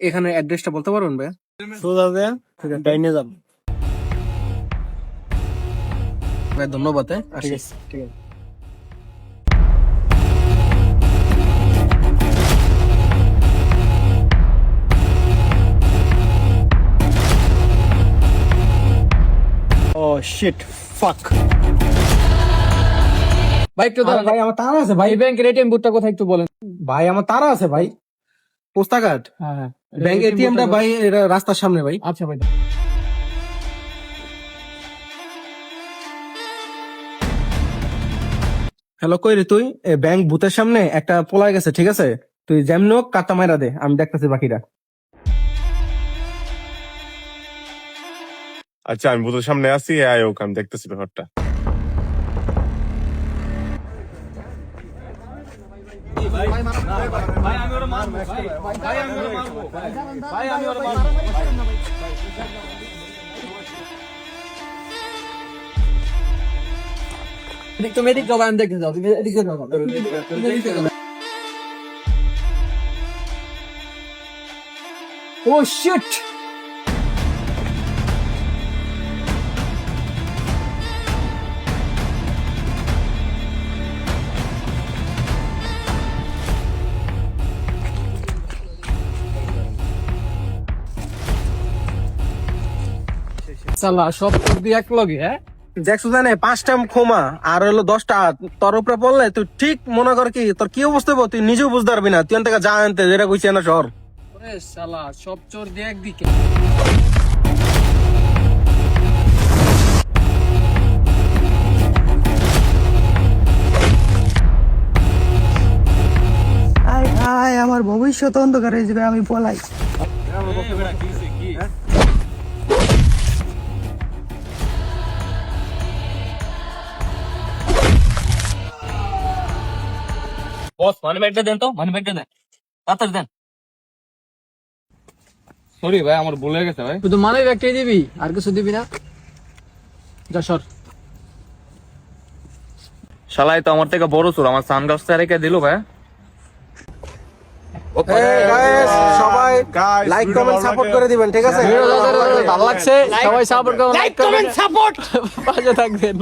এখানে অ্যাড্রেসটা বলতে পারবেন ভাই? সোজা দেয়া ডাইনে যাব। ভাই ধন্যবাদ। ঠিক আছে ঠিক আছে। ও শিট ফাক। ভাই একটু দাঁড়ান। ভাই আমার তারা আছে ভাই। এই ব্যাংকের এটিএম বুথটা কোথায় একটু বলেন। ভাই আমার তারা আছে ভাই। পোস্টাঘাট হ্যাঁ ব্যাংক এটিএমটা ভাই এটা রাস্তার সামনে ভাই। আচ্ছা ভাই। হ্যালো কই রে তুই? ব্যাংক বুথের সামনে একটা পোলা গেছে, ঠিক আছে? তুই যেমন হোক কাটটা মাইরা দে, আমি দেখতেছি বাকিটা। আচ্ছা আমি বুথের সামনে আছি, আয়োক আমি দেখতেছি ব্যাপারটা। তুমি এদিক যাও, আমি দেখতে যাও। তুমি এদিকে যাও। ও শিট! সালা সব দিয়ে এক লগে, হ্যাঁ? দেখছো জানে 5টা ক্ষমা আর হলো 10টা তোর উপরে পড়লে তুই ঠিক মনে কর কি তোর কি অবস্থা হবো তুই নিজেও বুঝতে পারবি না। তুই থেকে যা আনতে যেটা কইছি না শহর। শালা সব চোর দিয়ে একদিকে। আমার ভবিষ্যৎ অন্ধকার হয়ে যাবে, আমি পলাই। বস মানি ব্যাগটা দেন তো, মানি ব্যাগটা দেন, তাড়াতাড়ি দেন। সরি ভাই, আমার ভুল হয়ে গেছে ভাই। তুই তো মানে ব্যাগটাই দিবি, আর কিছু দিবি না? যা সর। শালাই তো আমার থেকে বড় চোর, আমার সানগ্লাসটা রেখে দিল ভাই। সবাই লাইক কমেন্ট সাপোর্ট করে দিবেন, ঠিক আছে? ভালো লাগছে, সবাই সাপোর্ট করুন, লাইক কমেন্ট সাপোর্ট। পাশে থাকবেন।